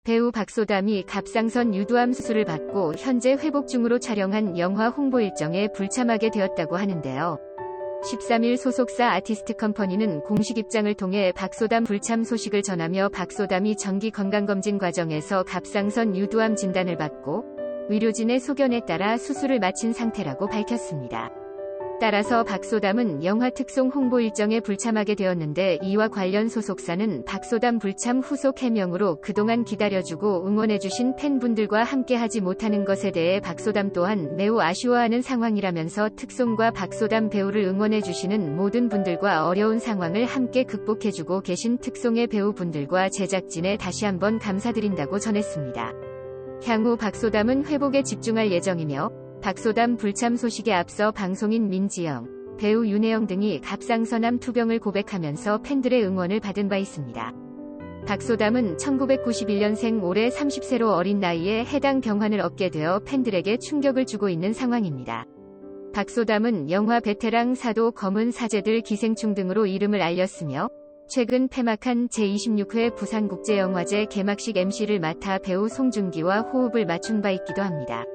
배우 박소담이 갑상선 유두암 수술을 받고 현재 회복 중으로 촬영한 영화 홍보 일정에 불참하게 되었다고 하는데요. 13일 소속사 아티스트 컴퍼니는 공식 입장을 통해 박소담 불참 소식을 전하며 박소담이 정기 건강검진 과정에서 갑상선 유두암 진단을 받고 의료진의 소견에 따라 수술을 마친 상태라고 밝혔습니다. 따라서 박소담은 영화 특송 홍보 일정에 불참하게 되었는데, 이와 관련 소속사는 박소담 불참 후속 해명으로 그동안 기다려주고 응원해주신 팬분들과 함께하지 못하는 것에 대해 박소담 또한 매우 아쉬워하는 상황이라면서 특송과 박소담 배우를 응원해주시는 모든 분들과 어려운 상황을 함께 극복해주고 계신 특송의 배우분들과 제작진에 다시 한번 감사드린다고 전했습니다. 향후 박소담은 회복에 집중할 예정이며, 박소담 불참 소식에 앞서 방송인 민지영, 배우 윤혜영 등이 갑상선암 투병을 고백하면서 팬들의 응원을 받은 바 있습니다. 박소담은 1991년생 올해 30세로 어린 나이에 해당 병환을 얻게 되어 팬들에게 충격을 주고 있는 상황입니다. 박소담은 영화 베테랑 사도 검은 사제들 기생충 등으로 이름을 알렸으며, 최근 폐막한 제26회 부산국제영화제 개막식 MC를 맡아 배우 송중기와 호흡을 맞춘 바 있기도 합니다.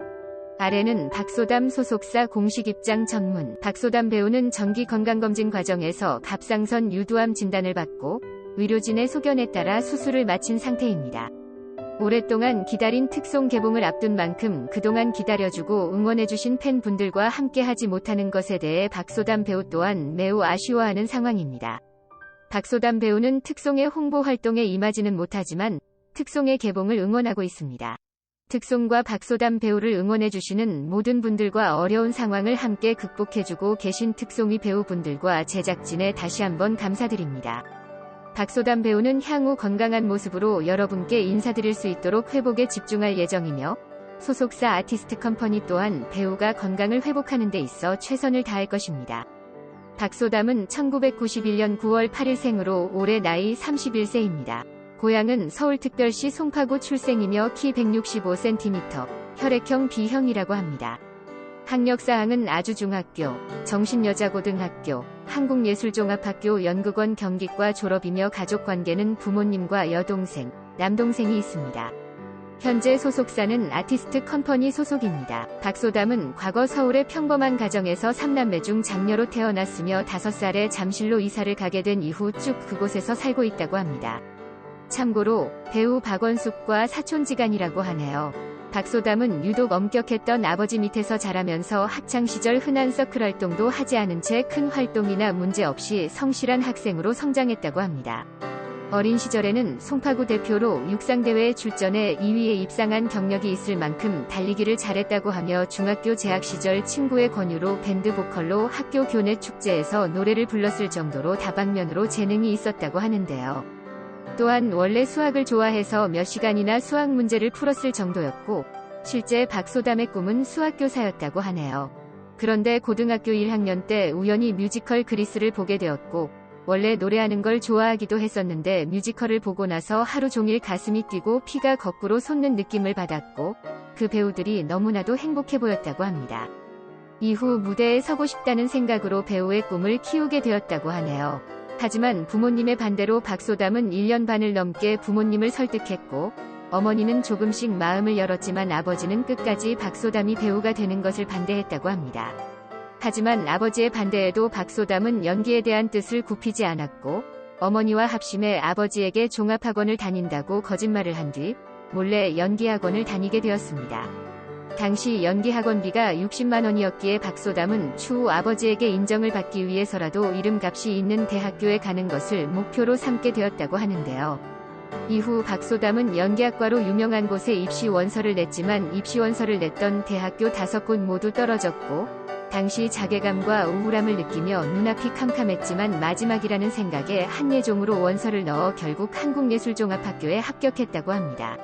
아래는 박소담 소속사 공식 입장 전문. 박소담 배우는 정기 건강검진 과정에서 갑상선 유두암 진단을 받고 의료진의 소견에 따라 수술을 마친 상태입니다. 오랫동안 기다린 특송 개봉을 앞둔 만큼 그동안 기다려주고 응원해주신 팬분들과 함께하지 못하는 것에 대해 박소담 배우 또한 매우 아쉬워하는 상황입니다. 박소담 배우는 특송의 홍보 활동에 임하지는 못하지만 특송의 개봉을 응원하고 있습니다. 특송과 박소담 배우를 응원해주시는 모든 분들과 어려운 상황을 함께 극복해주고 계신 특송이 배우분들과 제작진에 다시 한번 감사드립니다. 박소담 배우는 향후 건강한 모습으로 여러분께 인사드릴 수 있도록 회복에 집중할 예정이며, 소속사 아티스트 컴퍼니 또한 배우가 건강을 회복하는 데 있어 최선을 다할 것입니다. 박소담은 1991년 9월 8일 생으로 올해 나이 31세입니다. 고향은 서울특별시 송파구 출생이며 키 165cm, 혈액형 B형이라고 합니다. 학력사항은 아주중학교, 정신여자고등학교, 한국예술종합학교 연극원 경기과 졸업이며 가족관계는 부모님과 여동생, 남동생이 있습니다. 현재 소속사는 아티스트 컴퍼니 소속입니다. 박소담은 과거 서울의 평범한 가정에서 3남매 중 장녀로 태어났으며 5살에 잠실로 이사를 가게 된 이후 쭉 그곳에서 살고 있다고 합니다. 참고로 배우 박원숙과 사촌지간이라고 하네요. 박소담은 유독 엄격했던 아버지 밑에서 자라면서 학창시절 흔한 서클 활동도 하지 않은 채 큰 활동이나 문제 없이 성실한 학생으로 성장했다고 합니다. 어린 시절에는 송파구 대표로 육상대회에 출전해 2위에 입상한 경력이 있을 만큼 달리기를 잘했다고 하며 중학교 재학 시절 친구의 권유로 밴드 보컬로 학교 교내 축제에서 노래를 불렀을 정도로 다방면으로 재능이 있었다고 하는데요. 또한 원래 수학을 좋아해서 몇 시간이나 수학 문제를 풀었을 정도였고, 실제 박소담의 꿈은 수학교사였다고 하네요. 그런데 고등학교 1학년 때 우연히 뮤지컬 그리스를 보게 되었고, 원래 노래하는 걸 좋아하기도 했었는데 뮤지컬을 보고 나서 하루 종일 가슴이 뛰고 피가 거꾸로 솟는 느낌을 받았고, 그 배우들이 너무나도 행복해 보였다고 합니다. 이후 무대에 서고 싶다는 생각으로 배우의 꿈을 키우게 되었다고 하네요. 하지만 부모님의 반대로 박소담은 1년 반을 넘게 부모님을 설득했고, 어머니는 조금씩 마음을 열었지만 아버지는 끝까지 박소담이 배우가 되는 것을 반대했다고 합니다. 하지만 아버지의 반대에도 박소담은 연기에 대한 뜻을 굽히지 않았고, 어머니와 합심해 아버지에게 종합학원을 다닌다고 거짓말을 한 뒤 몰래 연기학원을 다니게 되었습니다. 당시 연기학원비가 60만 원이었기에 박소담은 추후 아버지에게 인정을 받기 위해서라도 이름값이 있는 대학교에 가는 것을 목표로 삼게 되었다고 하는데요. 이후 박소담은 연기학과로 유명한 곳에 입시 원서를 냈지만 입시 원서를 냈던 대학교 5곳 모두 떨어졌고, 당시 자괴감과 우울함을 느끼며 눈앞이 캄캄했지만 마지막이라는 생각에 한예종으로 원서를 넣어 결국 한국예술종합학교에 합격했다고 합니다.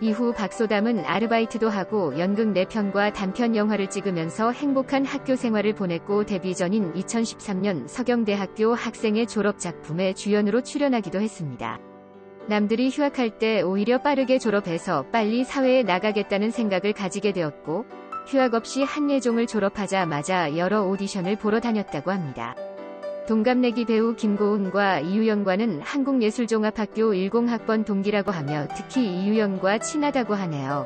이후 박소담은 아르바이트도 하고 연극 4편과 단편 영화를 찍으면서 행복한 학교 생활을 보냈고, 데뷔 전인 2013년 서경대학교 학생의 졸업작품에 주연으로 출연하기도 했습니다. 남들이 휴학할 때 오히려 빠르게 졸업해서 빨리 사회에 나가겠다는 생각을 가지게 되었고, 휴학 없이 한예종을 졸업하자마자 여러 오디션을 보러 다녔다고 합니다. 동갑내기 배우 김고은과 이유연과는 한국예술종합학교 10학번 동기라고 하며 특히 이유연과 친하다고 하네요.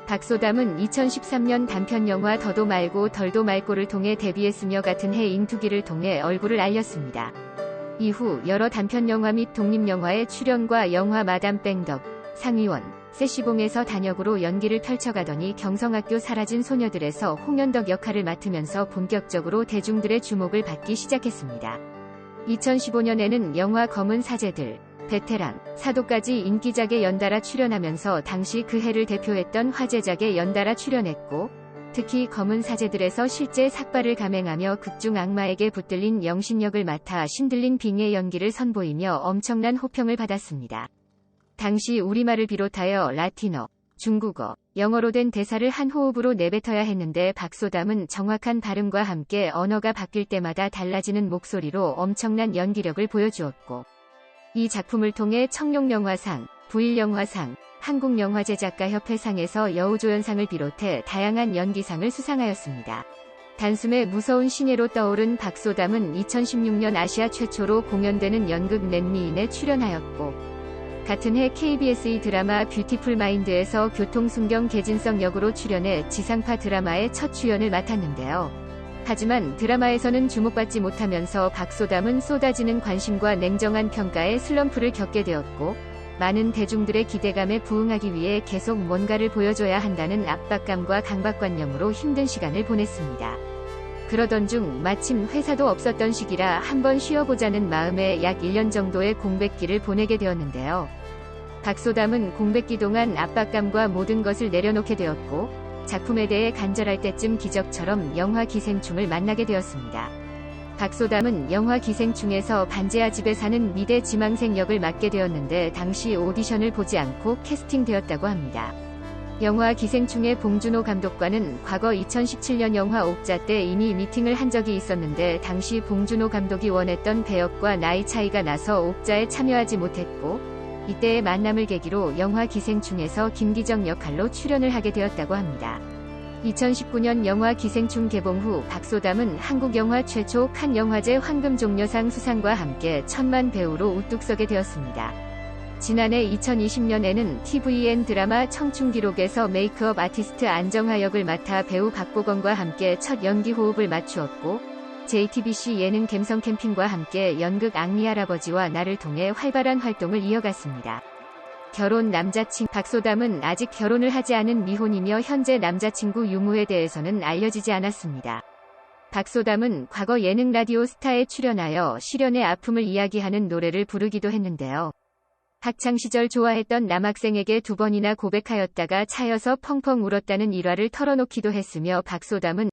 박소담은 2013년 단편영화 더도 말고 덜도 말고를 통해 데뷔했으며 같은 해 잉투기를 통해 얼굴을 알렸습니다. 이후 여러 단편영화 및 독립영화에 출연과 영화 마담 뺑덕, 상위원, 세시봉에서 단역으로 연기를 펼쳐가더니 경성학교 사라진 소녀들에서 홍연덕 역할을 맡으면서 본격적으로 대중들의 주목을 받기 시작했습니다. 2015년에는 영화 검은 사제들, 베테랑, 사도까지 인기작에 연달아 출연하면서 당시 그 해를 대표했던 화제작에 연달아 출연했고, 특히 검은 사제들에서 실제 삭발을 감행하며 극중 악마에게 붙들린 영신 역을 맡아 신들린 빙의 연기를 선보이며 엄청난 호평을 받았습니다. 당시 우리말을 비롯하여 라틴어, 중국어, 영어로 된 대사를 한 호흡으로 내뱉어야 했는데 박소담은 정확한 발음과 함께 언어가 바뀔 때마다 달라지는 목소리로 엄청난 연기력을 보여주었고, 이 작품을 통해 청룡영화상, 부일영화상, 한국영화제작가협회상에서 여우조연상을 비롯해 다양한 연기상을 수상하였습니다. 단숨에 무서운 신예로 떠오른 박소담은 2016년 아시아 최초로 공연되는 연극 넷미인에 출연하였고, 같은 해 KBS 드라마 뷰티풀 마인드에서 교통순경 개진성 역으로 출연해 지상파 드라마의 첫 주연을 맡았는데요. 하지만 드라마에서는 주목받지 못하면서 박소담은 쏟아지는 관심과 냉정한 평가에 슬럼프를 겪게 되었고, 많은 대중들의 기대감에 부응하기 위해 계속 뭔가를 보여줘야 한다는 압박감과 강박관념으로 힘든 시간을 보냈습니다. 그러던 중 마침 회사도 없었던 시기라 한번 쉬어보자는 마음에 약 1년 정도의 공백기를 보내게 되었는데요. 박소담은 공백기 동안 압박감과 모든 것을 내려놓게 되었고, 작품에 대해 간절할 때쯤 기적처럼 영화 기생충을 만나게 되었습니다. 박소담은 영화 기생충에서 반지하 집에 사는 미대 지망생 역을 맡게 되었는데 당시 오디션을 보지 않고 캐스팅되었다고 합니다. 영화 기생충의 봉준호 감독과는 과거 2017년 영화 옥자 때 이미 미팅을 한 적이 있었는데 당시 봉준호 감독이 원했던 배역과 나이 차이가 나서 옥자에 참여하지 못했고, 이때의 만남을 계기로 영화 기생충에서 김기정 역할로 출연을 하게 되었다고 합니다. 2019년 영화 기생충 개봉 후 박소담은 한국 영화 최초 칸 영화제 황금종려상 수상과 함께 천만 배우로 우뚝 서게 되었습니다. 지난해 2020년에는 tvN 드라마 청춘기록에서 메이크업 아티스트 안정화 역을 맡아 배우 박보검과 함께 첫 연기 호흡을 맞추었고, JTBC 예능 갬성 캠핑과 함께 연극 앙리 할아버지와 나를 통해 활발한 활동을 이어갔습니다. 결혼 남자친구 박소담은 아직 결혼을 하지 않은 미혼이며 현재 남자친구 유무에 대해서는 알려지지 않았습니다. 박소담은 과거 예능 라디오 스타에 출연하여 시련의 아픔을 이야기하는 노래를 부르기도 했는데요. 학창시절 좋아했던 남학생에게 2번이나 고백하였다가 차여서 펑펑 울었다는 일화를 털어놓기도 했으며 박소담은